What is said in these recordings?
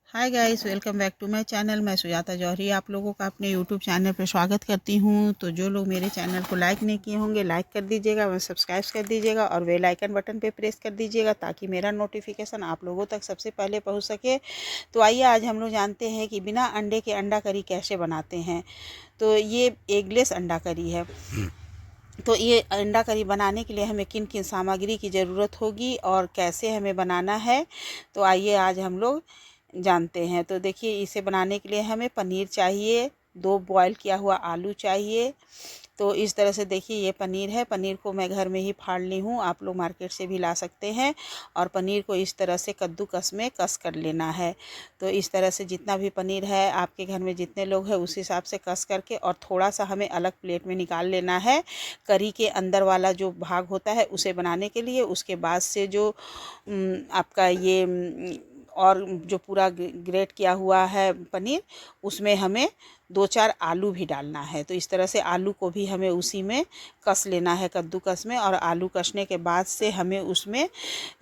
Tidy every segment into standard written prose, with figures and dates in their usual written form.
Hi guys, welcome back to my channel. मैं सुजाता जौहरी आप लोगों का अपने यूट्यूब चैनल पर स्वागत करती हूं। तो जो लोग मेरे चैनल को लाइक नहीं किए होंगे, लाइक कर दीजिएगा, वह सब्सक्राइब कर दीजिएगा और बेल आइकन बटन पे प्रेस कर दीजिएगा ताकि मेरा नोटिफिकेशन आप लोगों तक सबसे पहले पहुंच सके। तो आइए आज हम लोग जानते हैं कि बिना अंडे के अंडा करी कैसे बनाते हैं। तो ये एगलेस अंडा करी है। तो ये अंडा करी बनाने के लिए हमें किन किन सामग्री की ज़रूरत होगी और कैसे हमें बनाना है, तो आइए आज हम लोग जानते हैं। तो देखिए, इसे बनाने के लिए हमें पनीर चाहिए, 2 बॉयल किया हुआ आलू चाहिए। तो इस तरह से देखिए, ये पनीर है। पनीर को मैं घर में ही फाड़ ली हूँ, आप लोग मार्केट से भी ला सकते हैं। और पनीर को इस तरह से कद्दूकस में कस कर लेना है। तो इस तरह से जितना भी पनीर है आपके घर में, जितने लोग हैं उस हिसाब से कस करके, और थोड़ा सा हमें अलग प्लेट में निकाल लेना है करी के अंदर वाला जो भाग होता है उसे बनाने के लिए। उसके बाद से जो आपका ये और जो पूरा ग्रेट किया हुआ है पनीर, उसमें हमें 2-4 आलू भी डालना है। तो इस तरह से आलू को भी हमें उसी में कस लेना है, कद्दूकस में। और आलू कसने के बाद से हमें उसमें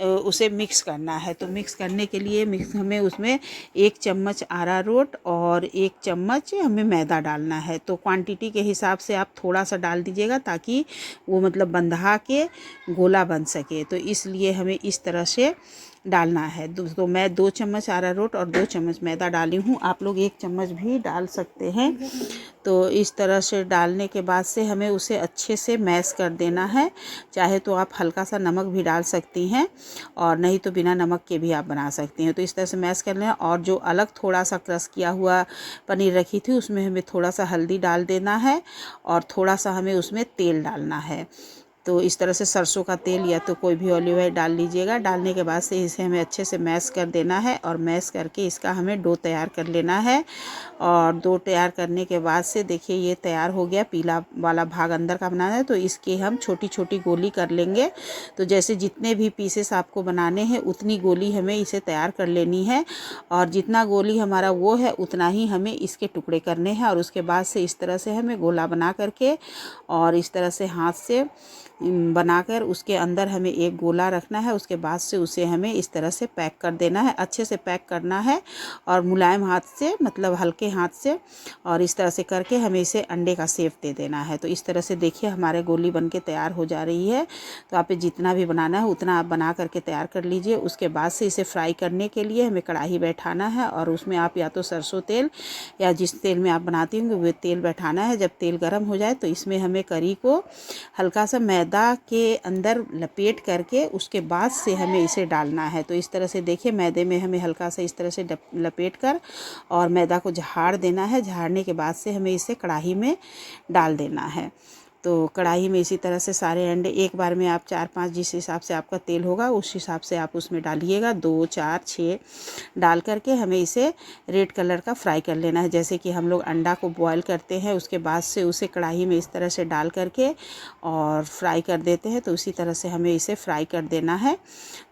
उसे मिक्स करना है। तो मिक्स करने के लिए हमें उसमें 1 चम्मच अरारोट और 1 चम्मच हमें मैदा डालना है। तो क्वांटिटी के हिसाब से आप थोड़ा सा डाल दीजिएगा ताकि वो मतलब बंधा के गोला बन सके। तो इसलिए हमें इस तरह से डालना है। तो मैं 2 चम्मच अरारोट और 2 चम्मच मैदा डाली हूँ, आप लोग 1 चम्मच भी डाल सकते हैं। तो इस तरह से डालने के बाद से हमें उसे अच्छे से मैश कर देना है। चाहे तो आप हल्का सा नमक भी डाल सकती हैं, और नहीं तो बिना नमक के भी आप बना सकती हैं। तो इस तरह से मैश कर लेना। और जो अलग थोड़ा सा क्रश किया हुआ पनीर रखी थी उसमें हमें थोड़ा सा हल्दी डाल देना है, और थोड़ा सा हमें उसमें तेल डालना है। तो इस तरह से सरसों का तेल या तो कोई भी ऑलिव ऑयल डाल लीजिएगा। डालने के बाद से इसे हमें अच्छे से मैश कर देना है, और मैश करके इसका हमें डो तैयार कर लेना है। और डो तैयार करने के बाद से देखिए, ये तैयार हो गया। पीला वाला भाग अंदर का बनाना है, तो इसकी हम छोटी छोटी गोली कर लेंगे। तो जैसे जितने भी पीसेस आपको बनाने हैं उतनी गोली हमें इसे तैयार कर लेनी है, और जितना गोली हमारा वो है उतना ही हमें इसके टुकड़े करने हैं। और उसके बाद से इस तरह से हमें गोला बना करके, और इस तरह से हाथ से बनाकर उसके अंदर हमें एक गोला रखना है। उसके बाद से उसे हमें इस तरह से पैक कर देना है, अच्छे से पैक करना है, और मुलायम हाथ से, मतलब हल्के हाथ से, और इस तरह से करके हमें इसे अंडे का शेप दे देना है। तो इस तरह से देखिए हमारे गोली बन के तैयार हो जा रही है। तो आप जितना भी बनाना है उतना आप बना करके तैयार कर लीजिए। उसके बाद से इसे फ्राई करने के लिए हमें कढ़ाई बैठाना है, और उसमें आप या तो सरसों तेल या जिस तेल में आप बनाती होंगे वो तेल बैठाना है। जब तेल गर्म हो जाए तो इसमें हमें करी को हल्का सा मैदा के अंदर लपेट करके उसके बाद से हमें इसे डालना है। तो इस तरह से देखिए, मैदे में हमें हल्का सा इस तरह से लपेट कर और मैदा को झाड़ देना है। झाड़ने के बाद से हमें इसे कढ़ाई में डाल देना है। तो कढ़ाई में इसी तरह से सारे अंडे एक बार में आप 4-5, जिस हिसाब से आपका तेल होगा उस हिसाब से आप उसमें डालिएगा। 2, 4, 6 डाल करके हमें इसे रेड कलर का फ्राई कर लेना है। जैसे कि हम लोग अंडा को बॉयल करते हैं, उसके बाद से उसे कढ़ाई में इस तरह से डाल करके और फ्राई कर देते हैं, तो उसी तरह से हमें इसे फ्राई कर देना है।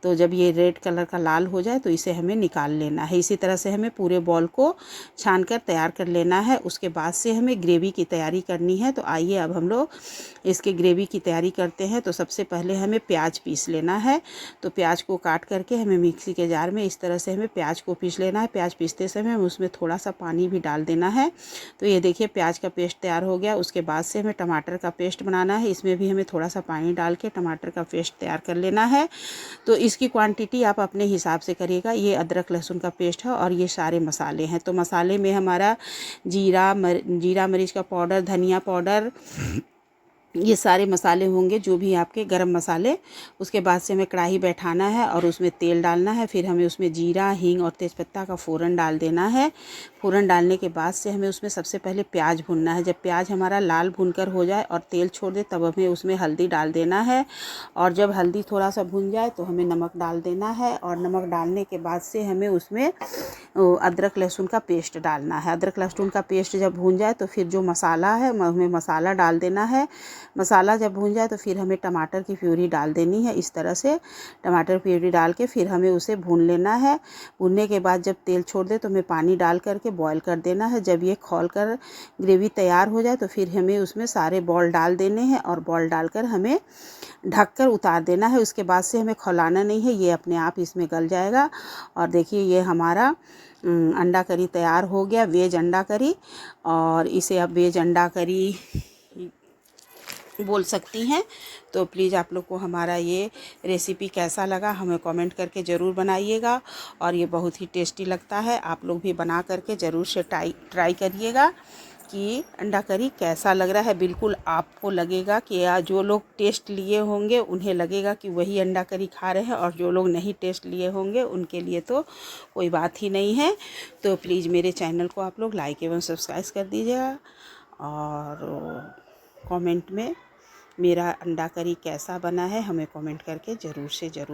तो जब ये रेड कलर का लाल हो जाए तो इसे हमें निकाल लेना है। इसी तरह से हमें पूरे बॉल को छान कर तैयार कर लेना है। उसके बाद से हमें ग्रेवी की तैयारी करनी है। तो आइए अब हम लोग इसके ग्रेवी की तैयारी करते हैं। तो सबसे पहले हमें प्याज पीस लेना है। तो प्याज को काट करके हमें मिक्सी के जार में इस तरह से हमें प्याज को पीस लेना है। प्याज पीसते समय हमें उसमें थोड़ा सा पानी भी डाल देना है। तो ये देखिए, प्याज का पेस्ट तैयार हो गया। उसके बाद से हमें टमाटर का पेस्ट बनाना है। इसमें भी हमें थोड़ा सा पानी डाल के टमाटर का पेस्ट तैयार कर लेना है। तो इसकी क्वांटिटी आप अपने हिसाब से करिएगा। ये अदरक लहसुन का पेस्ट है, और ये सारे मसाले हैं। तो मसाले में हमारा जीरा मरीच का पाउडर, धनिया पाउडर, ये सारे मसाले होंगे, जो भी आपके गरम मसाले। उसके बाद से हमें कढ़ाई बैठाना है और उसमें तेल डालना है। फिर हमें उसमें जीरा, हींग और तेज़पत्ता का फ़ोरन डाल देना है। फ़ोरन डालने के बाद से हमें उसमें सबसे पहले प्याज भूनना है। जब प्याज हमारा लाल भूनकर हो जाए और तेल छोड़ दे, तब हमें उसमें हल्दी डाल देना है। और जब हल्दी थोड़ा सा भुन जाए तो हमें नमक डाल देना है। और नमक डालने के बाद से हमें उसमें अदरक लहसुन का पेस्ट डालना है। अदरक लहसुन का पेस्ट जब भून जाए तो फिर जो मसाला है हमें मसाला डाल देना है। मसाला जब भून जाए तो फिर हमें टमाटर की प्यूरी डाल देनी है। इस तरह से टमाटर प्यूरी डाल के फिर हमें उसे भून लेना है। भूनने के बाद जब तेल छोड़ दे तो हमें पानी डाल करके बॉईल कर देना है। जब ये खौल कर ग्रेवी तैयार हो जाए तो फिर हमें उसमें सारे बॉल डाल देने हैं और बॉल डालकर हमें ढककर उतार देना है। उसके बाद से हमें खौलाना नहीं है, ये अपने आप इसमें गल जाएगा। और देखिए ये हमारा अंडा करी तैयार हो गया, वेज अंडा करी। और इसे अब वेज अंडा करी बोल सकती हैं। तो प्लीज़ आप लोग को हमारा ये रेसिपी कैसा लगा हमें कमेंट करके ज़रूर बनाइएगा। और ये बहुत ही टेस्टी लगता है, आप लोग भी बना करके ज़रूर से ट्राई करिएगा कि अंडा करी कैसा लग रहा है। बिल्कुल आपको लगेगा कि जो लोग टेस्ट लिए होंगे उन्हें लगेगा कि वही अंडा करी खा रहे हैं, और जो लोग नहीं टेस्ट लिए होंगे उनके लिए तो कोई बात ही नहीं है। तो प्लीज़ मेरे चैनल को आप लोग लाइक एवं सब्सक्राइब कर दीजिएगा, और कमेंट में मेरा अंडा करी कैसा बना है हमें कमेंट करके ज़रूर से ज़रूर